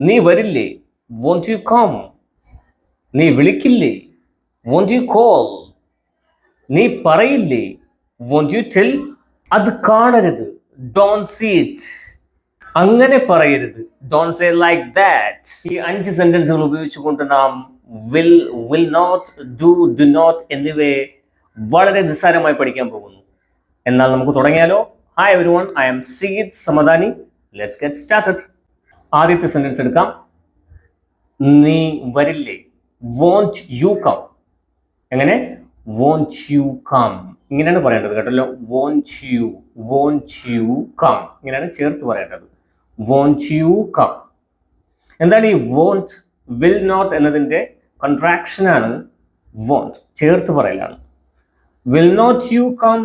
നീ വരില്ലേ? Won't you come? നീ വിളിക്കില്ലേ? Won't you call? നീ പറയില്ലേ? Won't you tell? അത് കാണരുത്. Don't see it. അങ്ങനെ പറയരുത്. Don't say like that. ഈ 5 സെന്റൻസുകൾ ഉപയോഗിച്ചുകൊണ്ട് നാം വിൽ നോട്ട്, ഡു നോട്ട് എന്നിവയെ വളരെ നിസ്സാരമായി പഠിക്കാൻ പോകുന്നു. എന്നാൽ നമുക്ക് തുടങ്ങിയാലോ? Hi everyone, I am Syed Samadani. Let's get started. ആദ്യത്തെ സെന്റൻസ് എടുക്കാം. നീ വരില്ലേ? Won't you come? എങ്ങനെ? വോണ്ട് യു കം ഇങ്ങനെയാണ് പറയേണ്ടത് കേട്ടല്ലോ. വോണ്ട് യു കം ഇങ്ങനെയാണ് ചേർത്ത് പറയേണ്ടത്. Won't you come. എന്താണ് ഈ വോണ്ട്? വിൽ നോട്ട് എന്നതിൻ്റെ കൺട്രാക്ഷനാണ് വോണ്ട്, ചേർത്ത് പറയലാണ്. വിൽ നോട്ട് യു കം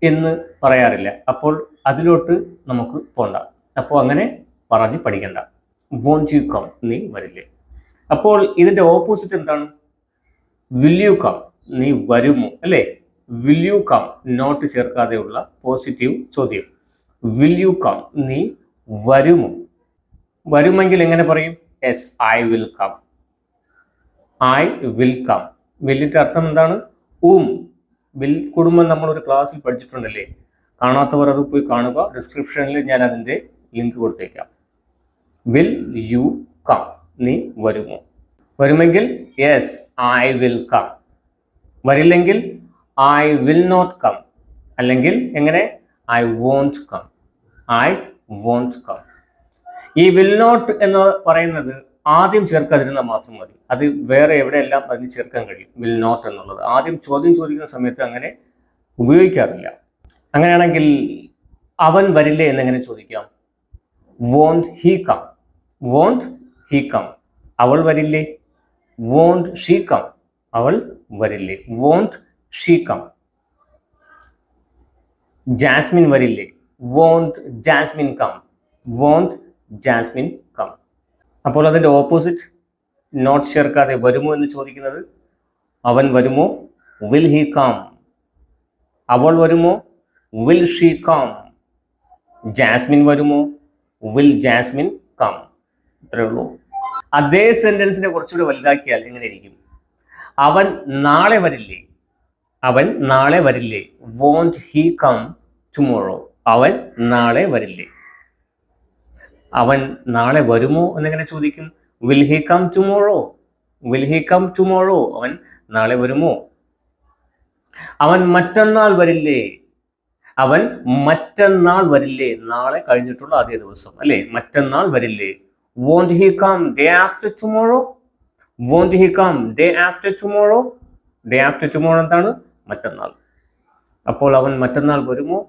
എന്ന് പറയാറില്ല, അപ്പോൾ അതിലോട്ട് നമുക്ക് പോണ്ട. അപ്പോൾ അങ്ങനെ പറഞ്ഞ് പഠിക്കണ്ട. വോണ്ട് യു കം, നീ വരില്ലേ. അപ്പോൾ ഇതിൻ്റെ ഓപ്പോസിറ്റ് എന്താണ്? വിൽ യു കം, നീ വരുമോ, അല്ലേ? വിൽ യു കം, നോട്ട് ചേർക്കാതെയുള്ള പോസിറ്റീവ് ചോദ്യം. വിൽ യു കം, നീ വരുമോ? വരുമെങ്കിൽ എങ്ങനെ പറയും? Yes, I will come. I will come. വില്ലിൻ്റെ അർത്ഥം എന്താണ്? വിൽ കുടുംബം നമ്മളൊരു ക്ലാസ്സിൽ പഠിച്ചിട്ടുണ്ടല്ലേ. കാണാത്തവർ അത് പോയി കാണുക. ഡിസ്ക്രിപ്ഷനിൽ ഞാൻ അതിൻ്റെ ലിങ്ക് കൊടുത്തേക്കാം. വിൽ യു കം, നീ വരുമോ? വരുമെങ്കിൽ യെസ്, ഐ വിൽ കം. വരില്ലെങ്കിൽ ഐ വിൽ നോട്ട് കം. അല്ലെങ്കിൽ എങ്ങനെ? I won't come. I won't come. ഈ വിൽ നോട്ട് എന്ന് പറയുന്നത് ആദ്യം ചേർക്കാതിരുന്നാൽ മാത്രം മതി. അത് വേറെ എവിടെയെല്ലാം അതിന് ചേർക്കാൻ കഴിയും. വിൽ നോട്ട് എന്നുള്ളത് ആദ്യം ചോദ്യം ചോദിക്കുന്ന സമയത്ത് അങ്ങനെ ഉപയോഗിക്കാറില്ല. അങ്ങനെയാണെങ്കിൽ അവൻ വരില്ലേ എന്നെങ്ങനെ ചോദിക്കാം? Won't he come. Won't he come, അവൾ വരില്ലേ? വോണ്ട് ഷീ കം, അവൾ വരില്ലേ? Won't she come. ജാസ്മിൻ വരില്ലേ? Won't Jasmine come. Won't Jasmine come. അപ്പോൾ അതിൻ്റെ ഓപ്പോസിറ്റ് നോട്ട് ചേർക്കാതെ വരുമോ എന്ന് ചോദിക്കുന്നത്, അവൻ വരുമോ? Will he come. അവൾ വരുമോ? Will she come. ജാസ്മിൻ വരുമോ? Will Jasmine come. ഇത്രയേ ഉള്ളൂ. അതേ സെന്റൻസിനെ കുറച്ചുകൂടി വലുതാക്കിയാൽ എങ്ങനെ ഇരിക്കും? അവൻ നാളെ വരില്ലേ? അവൻ നാളെ വരില്ലേ? Won't he come tomorrow. അവൻ നാളെ വരില്ലേ? അവൻ നാളെ വരുമോ എന്നെങ്ങനെ ചോദിക്കും? Will he come tomorrow. Will he come tomorrow. അവൻ നാളെ വരുമോ? അവൻ മറ്റന്നാൾ വരില്ലേ? അവൻ മറ്റന്നാൾ വരില്ലേ? നാളെ കഴിഞ്ഞിട്ടുള്ള ആദ്യ ദിവസം, അല്ലേ? മറ്റന്നാൾ വരില്ലേ? Won't he come day after tomorrow. Won't he come day after tomorrow. Day after tomorrow എന്താണ്? മറ്റന്നാൾ. അപ്പോൾ അവൻ മറ്റന്നാൾ വരുമോ?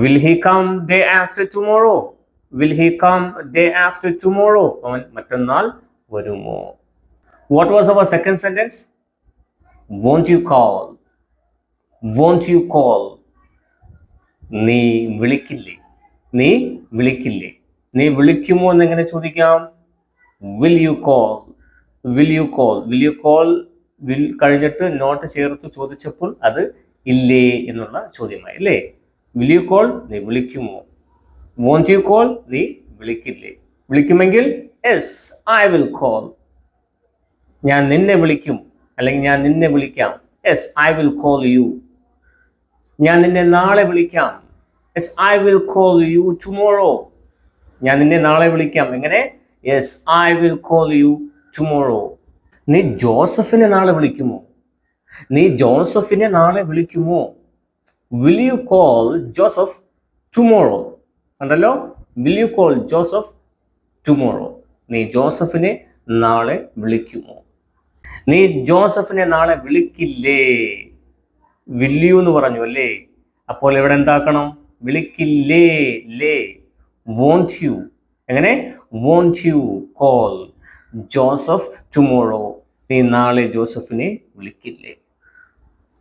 Will he come day after tomorrow. Will he come day after tomorrow. അവൻ മറ്റന്നാൾ വരുമോ? What was our second sentence? Won't you call. Won't you call, നീ വിളിക്കില്ലേ? നീ വിളിക്കില്ലേ? നീ വിളിക്കുമോ എന്നെങ്ങനെ ചോദിക്കാം? Will you call. Will you call. Will you call, will കഴിഞ്ഞിട്ട് നോട്ട് ചേർത്ത് ചോദിച്ചപ്പോൾ അത് ഇല്ലേ എന്നുള്ള ചോദ്യമായി, അല്ലേ? വിൽ യു കോൾ, നീ വിളിക്കുമോ? വോണ്ട് യു കോൾ, നീ വിളിക്കില്ലേ? വിളിക്കുമെങ്കിൽ യെസ്, ഐ വിൽ കോൾ. ഞാൻ നിന്നെ വിളിക്കും, അല്ലെങ്കിൽ ഞാൻ നിന്നെ വിളിക്കാം. Yes, I will call you. ഞാൻ നിന്നെ നാളെ വിളിക്കാം. Yes, I will call you tomorrow. ഞാൻ നിന്നെ നാളെ വിളിക്കാം. എങ്ങനെ? Yes, I will call you tomorrow. നീ ജോസഫിനെ നാളെ വിളിക്കുമോ? നീ ജോസഫിനെ നാളെ വിളിക്കുമോ? Will you call Joseph tomorrow. കണ്ടല്ലോ, will you call Joseph tomorrow. നീ ജോസഫിനെ നാളെ വിളിക്കുമോ? നീ ജോസഫിനെ നാളെ വിളിക്കില്ലേ? വില്യു എന്ന് പറഞ്ഞു, അല്ലേ? അപ്പോൾ ഇവിടെ എന്താക്കണം? വിളിക്കില്ലേ, ലേ. Won't you. എങ്ങനെ? Won't you call Joseph tomorrow. നീ നാളെ ജോസഫിനെ വിളിക്കില്ലേ?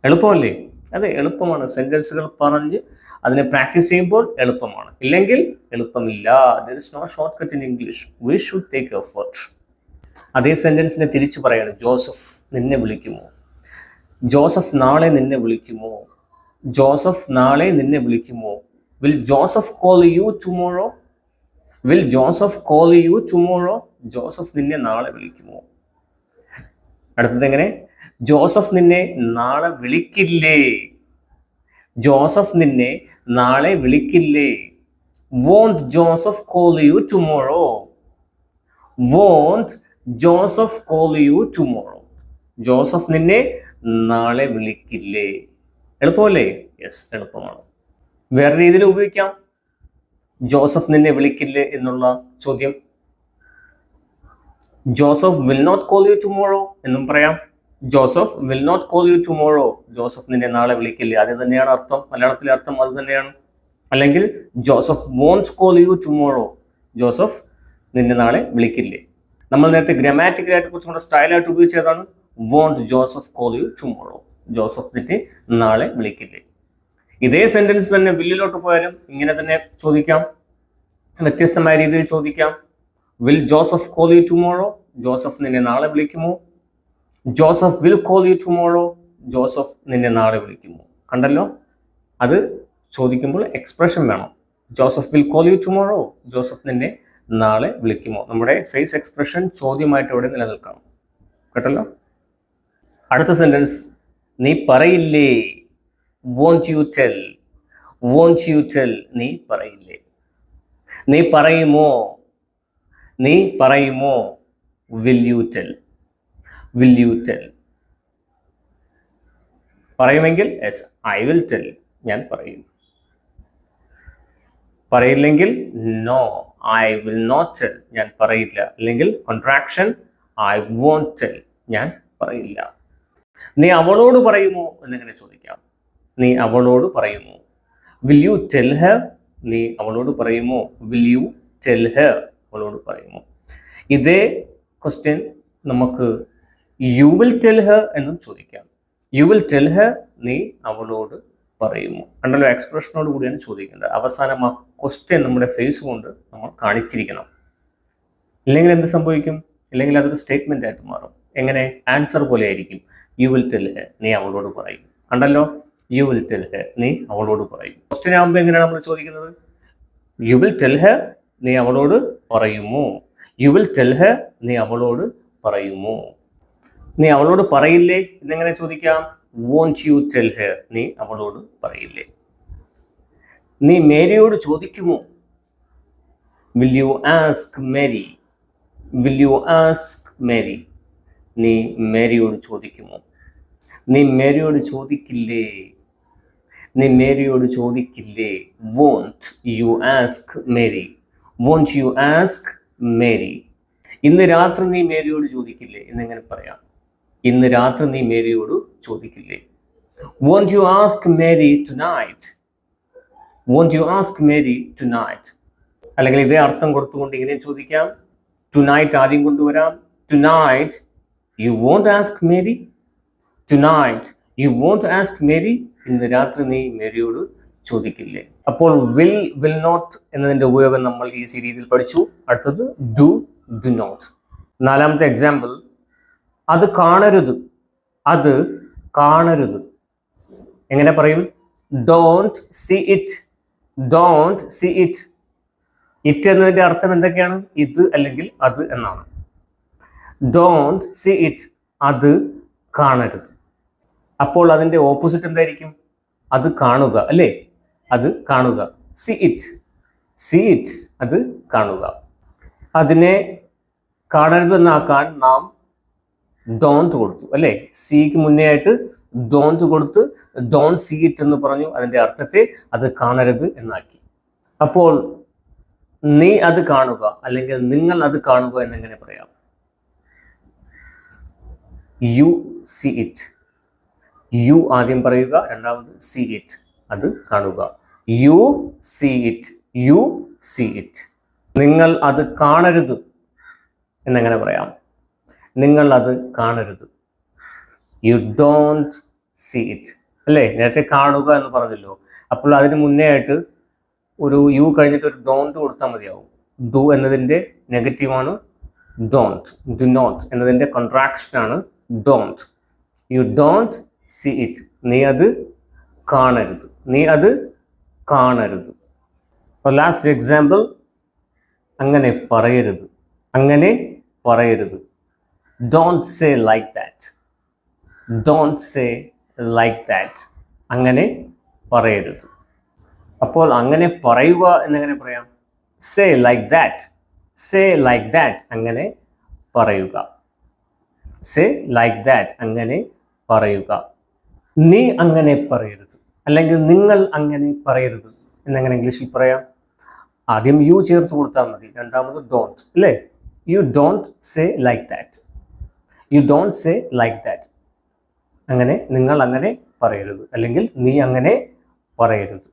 എളുപ്പമല്ലേ? അതെ, എളുപ്പമാണ്. സെന്റൻസുകൾ പറഞ്ഞ് അതിനെ പ്രാക്ടീസ് ചെയ്യുമ്പോൾ എളുപ്പമാണ്. ഇല്ലെങ്കിൽ എളുപ്പമില്ല. There is no short cut in English. We should take effort. അതേ സെന്റൻസിനെ തിരിച്ചു പറയാണ്. ജോസഫ് നിന്നെ വിളിക്കുമോ? ജോസഫ് നാളെ നിന്നെ വിളിക്കുമോ? ജോസഫ് നാളെ നിന്നെ വിളിക്കുമോ? Will Joseph call you tomorrow? Will Joseph call you tomorrow? Joseph നിന്നെ നാളെ വിളിക്കുമോ? അടുത്തത് എങ്ങനെ? ജോസഫ് നിന്നെ നാളെ വിളിക്കില്ലേ? ജോസഫ് നിന്നെ നാളെ വിളിക്കില്ലേ? Won't Joseph call you tomorrow? Won't Joseph call you tomorrow? Joseph നിന്നെ നാളെ വിളിക്കില്ലേ? എളുപ്പമല്ലേ? യെസ്, എളുപ്പമാണ്. വേറെ രീതിയിൽ ഉപയോഗിക്കാം ജോസഫ് നിന്നെ വിളിക്കില്ലേ എന്നുള്ള ചോദ്യം. Joseph will not call you tomorrow എന്നും പറയാം. Joseph will not call you tomorrow. Joseph നിന്നെ നാളെ വിളിക്കില്ലേ, അത് തന്നെയാണ് അർത്ഥം. മലയാളത്തിലെ അർത്ഥം അത് തന്നെയാണ്. അല്ലെങ്കിൽ Joseph won't call you tomorrow. Joseph നിന്നെ നാളെ വിളിക്കില്ലേ. നമ്മൾ നേരത്തെ ഗ്രാമാറ്റിക്കലായിട്ട് കുറച്ചും കൂടെ സ്റ്റൈലായിട്ട് ഉപയോഗിച്ചതാണ് won't Joseph call you tomorrow. Joseph നിന്നെ നാളെ വിളിക്കില്ലേ. ഇതേ സെന്റൻസ് തന്നെ വില്ലിലോട്ട് പോയാലും ഇങ്ങനെ തന്നെ ചോദിക്കാം, വ്യത്യസ്തമായ രീതിയിൽ ചോദിക്കാം. Will Joseph call you tomorrow? Joseph നിന്നെ നാളെ വിളിക്കുമോ? Joseph will call you tomorrow? Joseph നിന്നെ നാളെ വിളിക്കുമോ? കണ്ടല്ലോ, അത് ചോദിക്കുമ്പോൾ എക്സ്പ്രഷൻ വേണം. Joseph will call you tomorrow? Joseph നിന്നെ നാളെ വിളിക്കുമോ? നമ്മുടെ ഫേസ് എക്സ്പ്രഷൻ ചോദ്യമായിട്ട് ഇവിടെ നിലനിൽക്കണം. കേട്ടല്ലോ. അടുത്ത സെന്റൻസ്, നീ പറയില്ലേ? Won't you tell? Won't you tell? നീ പറയില്ലേ. നീ പറയുമോ? നീ പറയുമോ? Will you tell? Will you tell? പറയുമെങ്കിൽ യെസ്, ഐ വിൽ ടെൽ, ഞാൻ പറയും. പറയില്ലെങ്കിൽ no, I will not tell, ഞാൻ പറയില്ല. അല്ലെങ്കിൽ കോൺട്രാക്ഷൻ, ഐ വോണ്ട് ടെൽ, ഞാൻ പറയില്ല. നീ അവളോട് പറയുമോ എന്നിങ്ങനെ ചോദിക്കാം. നീ അവളോട് പറയുമോ? Will you tell her? നീ അവളോട് പറയുമോ? Will you tell her? അവളോട് പറയുമോ? ഇതേ ക്വസ്റ്റ്യൻ നമുക്ക് യു വിൽ ടെൽ ഹെർ എന്നും ചോദിക്കാം. U will tell her? നീ അവളോട് പറയുമോ? കണ്ടല്ലോ, എക്സ്പ്രഷനോട് കൂടിയാണ് ചോദിക്കേണ്ടത്. അവസാനം ആ ക്വസ്റ്റ്യൻ നമ്മുടെ ഫേസ് കൊണ്ട് നമ്മൾ കാണിച്ചിരിക്കണം. ഇല്ലെങ്കിൽ എന്ത് സംഭവിക്കും? ഇല്ലെങ്കിൽ അതൊരു സ്റ്റേറ്റ്മെന്റ് ആയിട്ട് മാറും. എങ്ങനെ? ആൻസർ പോലെ ആയിരിക്കും. U will tell her? നീ അവളോട് പറയും. കണ്ടല്ലോ, യു വിൽ ടെൽ ഹെർ? നീ അവളോട് പറയും. ക്വസ്റ്റ്യൻ ആകുമ്പോൾ എങ്ങനെയാണ് നമ്മൾ ചോദിക്കുന്നത്? You will tell her? നീ അവളോട് പറയുമോ? You will tell her? നീ അവളോട് പറയുമോ? നീ അവളോട് പറയില്ലേ എന്നെങ്ങനെ ചോദിക്കാം? Won't you tell her? നീ അവളോട് പറയില്ലേ. നീ മേരിയോട് ചോദിക്കുമോ? Will you ask Mary? Will you ask Mary? നീ മേരിയോട് ചോദിക്കുമോ? നീ മേരിയോട് ചോദിക്കില്ലേ? നീ മേരിയോട് ചോദിക്കില്ലേ? Won't you ask Mary? Won't you ask Mary? ഇന്ന് രാത്രി നീ മേരിയോട് ചോദിക്കില്ലേ എന്നെങ്ങനെ പറയാം? ഇന്ന് രാത്രി നീ മേരിയോട് ചോദിക്കില്ലേ. Won't you ask Mary tonight? Won't you ask Mary tonight? അല്ലെങ്കിൽ ഇതേ അർത്ഥം കൊടുത്തുകൊണ്ട് ഇങ്ങനെ ചോദിക്കാം. ടുനൈറ്റ് ആദ്യം കൊണ്ടുവരാം. Tonight you won't ask Mary? Tonight you won't ask Mary? ഇന്ന് രാത്രി നീ മേരിയോട് ചോദിക്കില്ലേ. അപ്പോൾ വിൽ, വിൽ നോട്ട് എന്നതിന്റെ ഉപയോഗം നമ്മൾ ഈ രീതിയിൽ പഠിച്ചു. അടുത്തത് ഡു, ഡു നോട്ട്. നാലാമത്തെ എക്സാമ്പിൾ, അത് കാണരുത്. അത് കാണരുത്. എങ്ങനെ പറയും? Don't see it. Don't see it. It എന്നതിന്റെ അർത്ഥം എന്തൊക്കെയാണ്? ഇത് അല്ലെങ്കിൽ അത് എന്നാണ്. ഡോണ്ട് സീ ഇറ്റ്, അത് കാണരുത്. അപ്പോൾ അതിന്റെ ഓപ്പോസിറ്റ് എന്തായിരിക്കും? അത് കാണുക, അല്ലേ? അത് കാണുക. സീ ഇറ്റ്, സീ ഇറ്റ്, അത് കാണുക. അതിനെ കാണരുത് എന്നാക്കാൻ നാം ഡോണ്ട് കൊടുത്തു, അല്ലേ? സിക്ക് മുന്നേ ആയിട്ട് ഡോണ്ട് കൊടുത്ത് ഡോണ്ട് സീ ഇറ്റ് എന്ന് പറഞ്ഞു. അതിന്റെ അർത്ഥത്തെ അത് കാണരുത് എന്നാക്കി. അപ്പോൾ നീ അത് കാണുക അല്ലെങ്കിൽ നിങ്ങൾ അത് കാണുക എന്നെങ്ങനെ പറയാം? U see it. യു ആദ്യം പറയുക, രണ്ടാമത് സീ ഇറ്റ്, അത് കാണുക. You see it, you see it. നിങ്ങൾ അത് കാണരുത് എന്നെങ്ങനെ പറയാം? നിങ്ങൾ അത് കാണരുത്. യു ഡോണ്ട് സീ ഇറ്റ്, അല്ലേ? നേരത്തെ കാണുക എന്ന് പറഞ്ഞല്ലോ. അപ്പോൾ അതിന് മുന്നേ ആയിട്ട് ഒരു യു കഴിഞ്ഞിട്ട് ഒരു ഡോണ്ട് കൊടുത്താൽ മതിയാവും. ഡു എന്നതിൻ്റെ നെഗറ്റീവാണ് ഡോണ്ട്. ഡു നോട്ട് എന്നതിൻ്റെ കോൺട്രാക്ഷനാണ് don't. You don't see it, നീ അത് കാണരുത്. നീ അത് കാണരുത്. ലാസ്റ്റ് എക്സാമ്പിൾ, അങ്ങനെ പറയരുത്, അങ്ങനെ പറയരുത്. Don't say like that, don't say like that, അങ്ങനെ പറയരുത്. അപ്പോൾ അങ്ങനെ പറയുക എന്നെങ്ങനെ പറയാം? Say like that, say like that, അങ്ങനെ പറയുക. സേ ലൈക്ക് ദാറ്റ്, അങ്ങനെ പറയുക. നീ അങ്ങനെ പറയരുത്, അല്ലെങ്കിൽ നിങ്ങൾ അങ്ങനെ പറയരുത് എന്നെങ്ങനെ ഇംഗ്ലീഷിൽ പറയാം? ആദ്യം യു ചേർത്ത് കൊടുത്താൽ മതി, രണ്ടാമത് ഡോണ്ട്, അല്ലേ? You don't say like that, you don't say like that. അങ്ങനെ നിങ്ങൾ അങ്ങനെ പറയരുത്, അല്ലെങ്കിൽ നീ അങ്ങനെ പറയരുത്.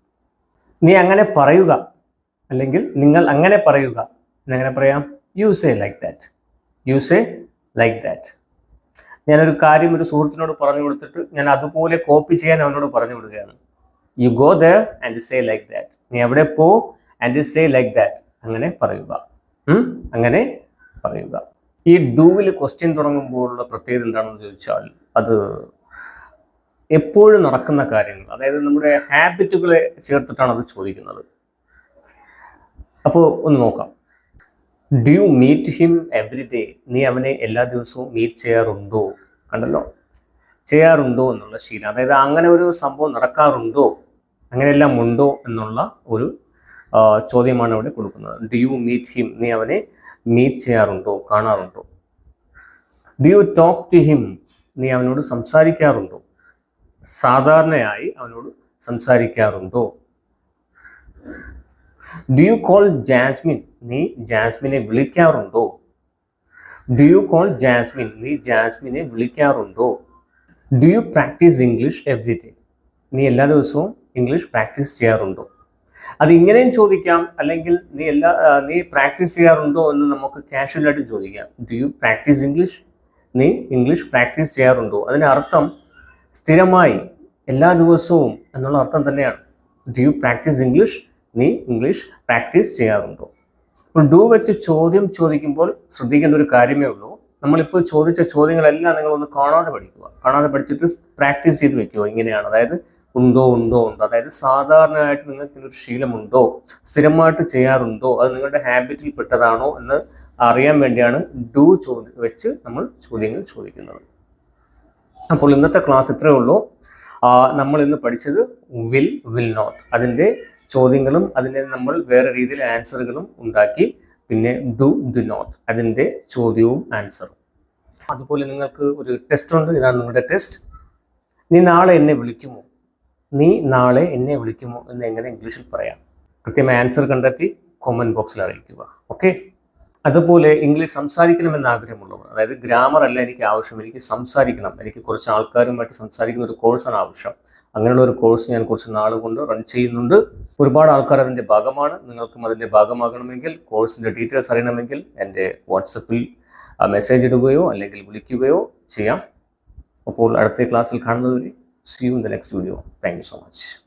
നീ അങ്ങനെ പറയുക, അല്ലെങ്കിൽ നിങ്ങൾ അങ്ങനെ പറയുക എന്നെങ്ങനെ പറയാം? You say like that, you say like that. ഞാനൊരു കാര്യം ഒരു സുഹൃത്തിനോട് പറഞ്ഞു കൊടുത്തിട്ട് ഞാൻ അതുപോലെ കോപ്പി ചെയ്യാൻ അവനോട് പറഞ്ഞു കൊടുക്കുകയാണ്. You go there and say like that. നീ എവിടെ പോ ആൻഡ് സേ ലൈക്ക് ദാറ്റ്, അങ്ങനെ പറയുക, അങ്ങനെ പറയുക. ഈ ഡൂവിൽ ക്വസ്റ്റ്യൻ തുടങ്ങുമ്പോഴുള്ള പ്രത്യേകത എന്താണെന്ന് ചോദിച്ചാൽ, അത് എപ്പോഴും നടക്കുന്ന കാര്യങ്ങൾ, അതായത് നമ്മുടെ ഹാബിറ്റുകളെ ചേർത്തിട്ടാണ് അത് ചോദിക്കുന്നത്. അപ്പോൾ ഒന്ന് നോക്കാം. Do you meet him every day? നീ അവനെ എല്ലാ ദിവസവും മീറ്റ് ചെയ്യാറുണ്ടോ? കണ്ടല്ലോ, ചെയ്യാറുണ്ടോ എന്നുള്ള ശീലം, അതായത് അങ്ങനെ ഒരു സംഭവം നടക്കാറുണ്ടോ, അങ്ങനെയെല്ലാം ഉണ്ടോ എന്നുള്ള ഒരു ചോദ്യമാണ് ഇവിടെ കൊടുക്കുന്നത്. Do you meet him? നീ അവനെ മീറ്റ് ചെയ്യാറുണ്ടോ, കാണാറുണ്ടോ? Do you talk to him? നീ അവനോട് സംസാരിക്കാറുണ്ടോ, സാധാരണയായി അവനോട് സംസാരിക്കാറുണ്ടോ? Do you call Jasmine? നീ ജാസ്മിനെ വിളിക്കാറുണ്ടോ? Do you call Jasmine? നീ ജാസ്മിനെ വിളിക്കാറുണ്ടോ? Do you practice English every day? നീ എല്ലാ ദിവസവും ഇംഗ്ലീഷ് പ്രാക്ടീസ് ചെയ്യാറുണ്ടോ? അത് ഇങ്ങനെയും ചോദിക്കാം, അല്ലെങ്കിൽ നീ പ്രാക്ടീസ് ചെയ്യാറുണ്ടോ എന്ന് നമുക്ക് കാഷ്വലായിട്ട് ചോദിക്കാം. Do you practice English? നീ ഇംഗ്ലീഷ് പ്രാക്ടീസ് ചെയ്യാറുണ്ടോ? അതിൻ്റെ അർത്ഥം സ്ഥിരമായി, എല്ലാ ദിവസവും എന്നുള്ള അർത്ഥം തന്നെയാണ്. Do you practice English? നീ ഇംഗ്ലീഷ് പ്രാക്ടീസ് ചെയ്യാറുണ്ടോ? ഇപ്പോൾ ഡു വെച്ച് ചോദ്യം ചോദിക്കുമ്പോൾ ശ്രദ്ധിക്കേണ്ട ഒരു കാര്യമേ ഉള്ളൂ. നമ്മളിപ്പോൾ ചോദിച്ച ചോദ്യങ്ങളെല്ലാം നിങ്ങളൊന്ന് കാണാതെ പഠിക്കുക, കാണാതെ പഠിച്ചിട്ട് പ്രാക്ടീസ് ചെയ്ത് വെക്കുക. ഇങ്ങനെയാണ്, അതായത് ഉണ്ടോ ഉണ്ടോ ഉണ്ടോ, അതായത് സാധാരണയായിട്ട് നിങ്ങൾക്ക് ഒരു ശീലമുണ്ടോ, സ്ഥിരമായിട്ട് ചെയ്യാറുണ്ടോ, അത് നിങ്ങളുടെ ഹാബിറ്റിൽ പെട്ടതാണോ എന്ന് അറിയാൻ വേണ്ടിയാണ് ഡു വെച്ച് നമ്മൾ ചോദ്യങ്ങൾ ചോദിക്കുന്നത്. അപ്പോൾ ഇന്നത്തെ ക്ലാസ് ഇത്രയേ ഉള്ളൂ. നമ്മൾ ഇന്ന് പഠിച്ചത് വിൽ നോട്ട്, അതിൻ്റെ ചോദ്യങ്ങളും അതിനെ നമ്മൾ വേറെ രീതിയിൽ ആൻസറുകളും ഉണ്ടാക്കി. പിന്നെ ഡു നോട്ട്, അതിൻ്റെ ചോദ്യവും ആൻസറും. അതുപോലെ നിങ്ങൾക്ക് ഒരു ടെസ്റ്റ് ഉണ്ട്, ഇതാണ് നിങ്ങളുടെ ടെസ്റ്റ്. നീ നാളെ എന്നെ വിളിക്കുമോ? നീ നാളെ എന്നെ വിളിക്കുമോ എന്ന് എങ്ങനെ ഇംഗ്ലീഷിൽ പറയാം? കൃത്യമായ ആൻസർ കണ്ടെത്തി കോമൻറ്റ് ബോക്സിൽ അറിയിക്കുക. ഓക്കെ. അതുപോലെ ഇംഗ്ലീഷ് സംസാരിക്കണമെന്ന് ആഗ്രഹമുള്ളവർ, അതായത് ഗ്രാമർ അല്ല എനിക്ക് ആവശ്യം, എനിക്ക് സംസാരിക്കണം, എനിക്ക് കുറച്ച് ആൾക്കാരുമായിട്ട് സംസാരിക്കുന്ന ഒരു കോഴ്സാണ് ആവശ്യം. അങ്ങനെയുള്ള ഒരു കോഴ്സ് ഞാൻ കുറച്ച് നാൾ കൊണ്ട് റൺ ചെയ്യുന്നുണ്ട്. ഒരുപാട് ആൾക്കാർ അതിൻ്റെ ഭാഗമാണ്. നിങ്ങൾക്കും അതിൻ്റെ ഭാഗമാകണമെങ്കിൽ, കോഴ്സിൻ്റെ ഡീറ്റെയിൽസ് അറിയണമെങ്കിൽ എൻ്റെ വാട്സപ്പിൽ മെസ്സേജ് ഇടുകയോ അല്ലെങ്കിൽ വിളിക്കുകയോ ചെയ്യാം. അപ്പോൾ അടുത്ത ക്ലാസ്സിൽ കാണുന്നതുവരെ see you in the next video. Thank you so much.